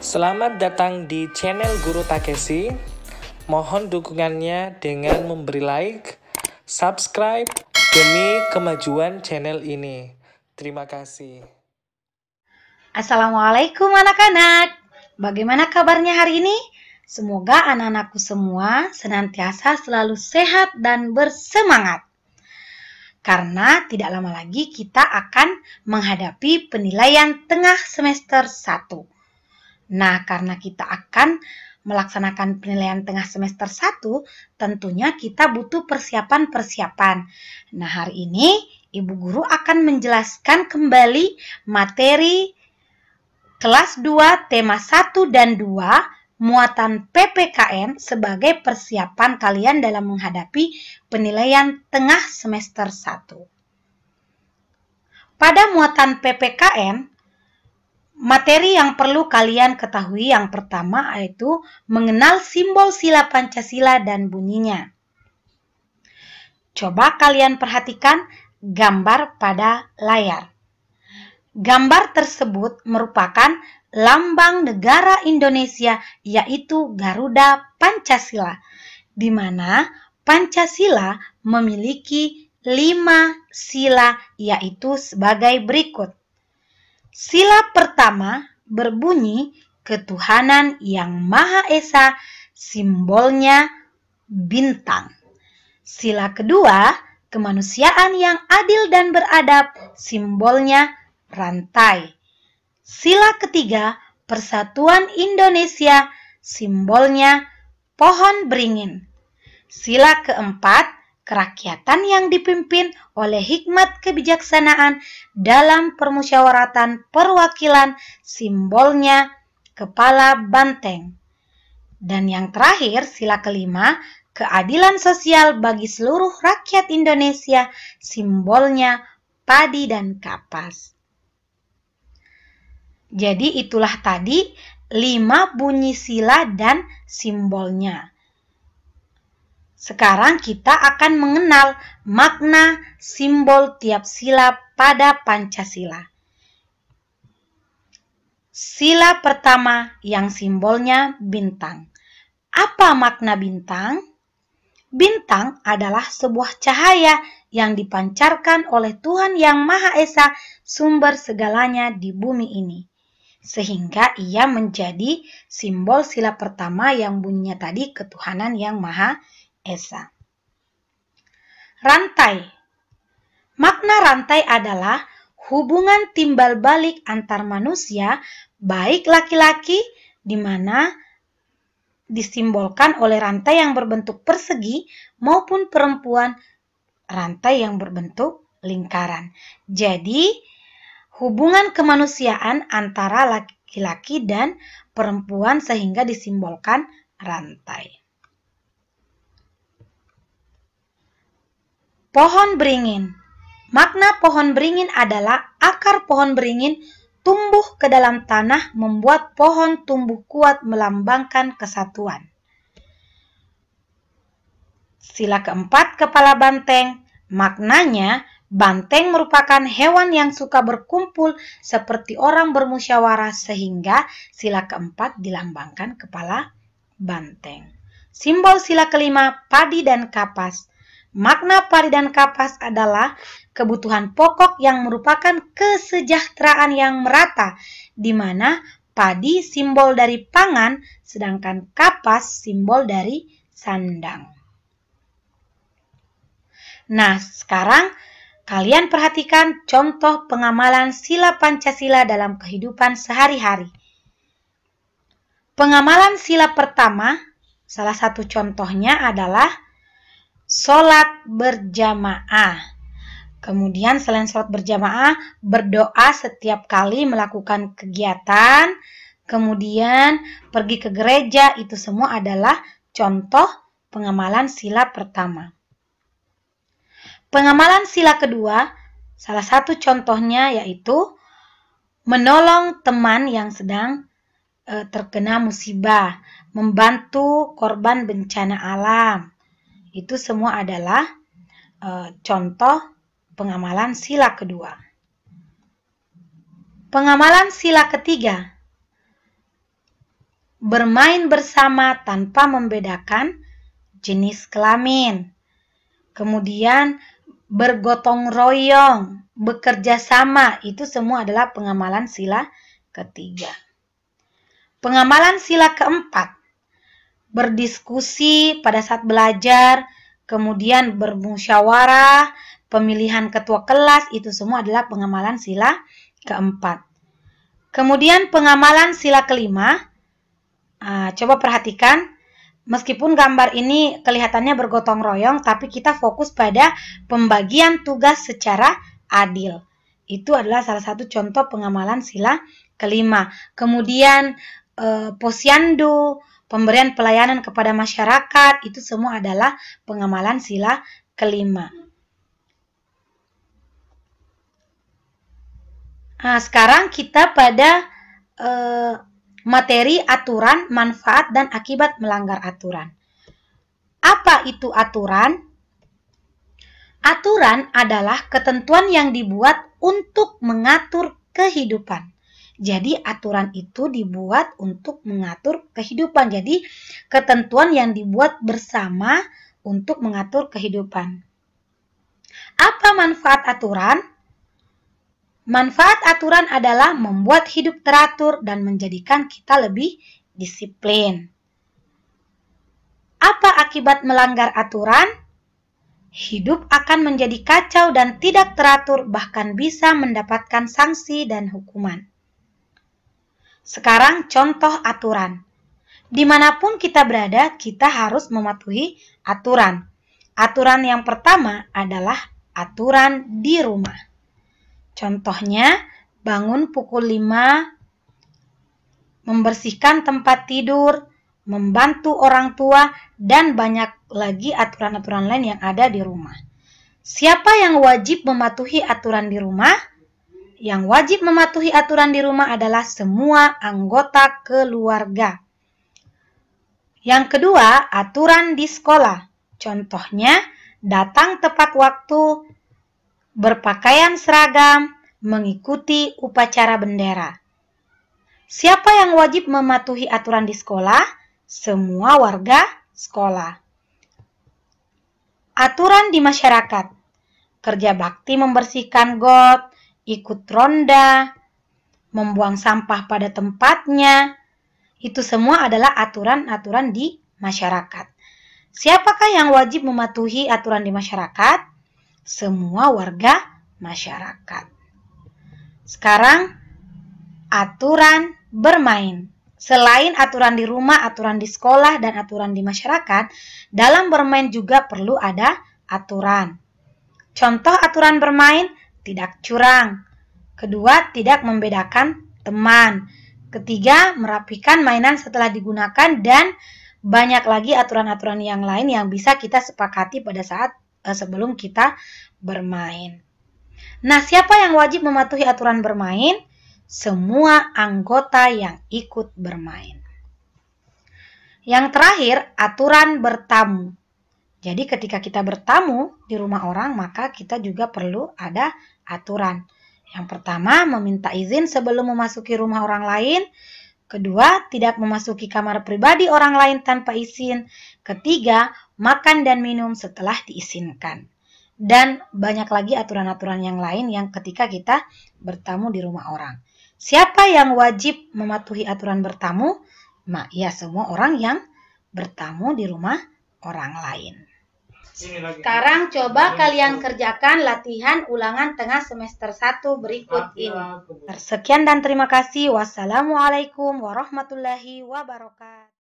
Selamat datang di channel Guru Takeshi. Mohon dukungannya dengan memberi like, subscribe demi kemajuan channel ini. Terima kasih. Assalamualaikum anak-anak. Bagaimana kabarnya hari ini? Semoga anak-anakku semua senantiasa selalu sehat dan bersemangat. Karena tidak lama lagi kita akan menghadapi penilaian tengah semester 1. Nah, karena kita akan melaksanakan penilaian tengah semester 1, tentunya kita butuh persiapan-persiapan. Nah, hari ini Ibu Guru akan menjelaskan kembali materi kelas 2 tema 1 dan 2 muatan PPKN sebagai persiapan kalian dalam menghadapi penilaian tengah semester 1. Pada muatan PPKN, materi yang perlu kalian ketahui yang pertama yaitu mengenal simbol sila Pancasila dan bunyinya. Coba kalian perhatikan gambar pada layar. Gambar tersebut merupakan lambang negara Indonesia yaitu Garuda Pancasila, di mana Pancasila memiliki 5 sila yaitu sebagai berikut. Sila pertama berbunyi ketuhanan yang Maha Esa, simbolnya bintang. Sila kedua, kemanusiaan yang adil dan beradab, simbolnya rantai. Sila ketiga, persatuan Indonesia, simbolnya pohon beringin. Sila keempat, kerakyatan yang dipimpin oleh hikmat kebijaksanaan dalam permusyawaratan perwakilan, simbolnya kepala banteng. Dan yang terakhir, sila kelima, keadilan sosial bagi seluruh rakyat Indonesia, simbolnya padi dan kapas. Jadi itulah tadi 5 bunyi sila dan simbolnya. Sekarang kita akan mengenal makna simbol tiap sila pada Pancasila. Sila pertama yang simbolnya bintang. Apa makna bintang? Bintang adalah sebuah cahaya yang dipancarkan oleh Tuhan Yang Maha Esa, sumber segalanya di bumi ini. Sehingga ia menjadi simbol sila pertama yang bunyinya tadi ketuhanan yang Maha Esa. Rantai. Makna rantai adalah hubungan timbal balik antar manusia, baik laki-laki di mana disimbolkan oleh rantai yang berbentuk persegi maupun perempuan rantai yang berbentuk lingkaran. Jadi, hubungan kemanusiaan antara laki-laki dan perempuan sehingga disimbolkan rantai. Pohon beringin. Makna pohon beringin adalah akar pohon beringin tumbuh ke dalam tanah membuat pohon tumbuh kuat melambangkan kesatuan. Sila keempat, kepala banteng. Maknanya, banteng merupakan hewan yang suka berkumpul seperti orang bermusyawarah sehingga sila keempat dilambangkan kepala banteng. Simbol sila kelima, padi dan kapas. Makna padi dan kapas adalah kebutuhan pokok yang merupakan kesejahteraan yang merata, di mana padi simbol dari pangan, sedangkan kapas simbol dari sandang. Nah, sekarang kalian perhatikan contoh pengamalan sila Pancasila dalam kehidupan sehari-hari. Pengamalan sila pertama, salah satu contohnya adalah sholat berjamaah. Kemudian selain sholat berjamaah, berdoa setiap kali melakukan kegiatan. Kemudian pergi ke gereja, itu semua adalah contoh pengamalan sila pertama. Pengamalan sila kedua, salah satu contohnya yaitu menolong teman yang sedang terkena musibah, membantu korban bencana alam. Itu semua adalah contoh pengamalan sila kedua. Pengamalan sila ketiga. bermain bersama tanpa membedakan jenis kelamin. Kemudian bergotong royong, bekerja sama, itu semua adalah pengamalan sila ketiga. Pengamalan sila keempat, berdiskusi pada saat belajar, kemudian bermusyawarah, pemilihan ketua kelas, itu semua adalah pengamalan sila keempat. Kemudian pengamalan sila kelima, coba perhatikan, meskipun gambar ini kelihatannya bergotong royong, tapi kita fokus pada pembagian tugas secara adil. Itu adalah salah satu contoh pengamalan sila kelima. Kemudian posyandu, pemberian pelayanan kepada masyarakat, itu semua adalah pengamalan sila kelima. Nah, sekarang kita pada materi aturan, manfaat, dan akibat melanggar aturan. Apa itu aturan? Aturan adalah ketentuan yang dibuat untuk mengatur kehidupan. Jadi aturan itu dibuat untuk mengatur kehidupan. Jadi ketentuan yang dibuat bersama untuk mengatur kehidupan. Apa manfaat aturan? Manfaat aturan adalah membuat hidup teratur dan menjadikan kita lebih disiplin. Apa akibat melanggar aturan? Hidup akan menjadi kacau dan tidak teratur, bahkan bisa mendapatkan sanksi dan hukuman. Sekarang contoh aturan. Dimanapun kita berada, kita harus mematuhi aturan. Aturan yang pertama adalah aturan di rumah. Contohnya, bangun pukul 5, membersihkan tempat tidur, membantu orang tua, dan banyak lagi aturan-aturan lain yang ada di rumah. Siapa yang wajib mematuhi aturan di rumah? Yang wajib mematuhi aturan di rumah adalah semua anggota keluarga. Yang kedua, aturan di sekolah. Contohnya, datang tepat waktu, berpakaian seragam, mengikuti upacara bendera. Siapa yang wajib mematuhi aturan di sekolah? Semua warga sekolah. Aturan di masyarakat. Kerja bakti membersihkan got, ikut ronda, membuang sampah pada tempatnya. Itu semua adalah aturan-aturan di masyarakat. Siapakah yang wajib mematuhi aturan di masyarakat? Semua warga masyarakat. Sekarang, aturan bermain. Selain aturan di rumah, aturan di sekolah, dan aturan di masyarakat, dalam bermain juga perlu ada aturan. Contoh aturan bermain, tidak curang. Kedua, tidak membedakan teman. Ketiga, merapikan mainan setelah digunakan, dan banyak lagi aturan-aturan yang lain yang bisa kita sepakati pada saat sebelum kita bermain. Nah, siapa yang wajib mematuhi aturan bermain? Semua anggota yang ikut bermain. Yang terakhir, aturan bertamu. Jadi ketika kita bertamu di rumah orang, maka kita juga perlu ada aturan. Yang pertama, meminta izin sebelum memasuki rumah orang lain. Kedua, tidak memasuki kamar pribadi orang lain tanpa izin. Ketiga, makan dan minum setelah diizinkan. Dan banyak lagi aturan-aturan yang lain yang ketika kita bertamu di rumah orang. Siapa yang wajib mematuhi aturan bertamu? Ya, semua orang yang bertamu di rumah orang lain. Sekarang coba kalian kerjakan latihan ulangan tengah semester 1 berikut ini. Sekian dan terima kasih. Wassalamualaikum warahmatullahi wabarakatuh.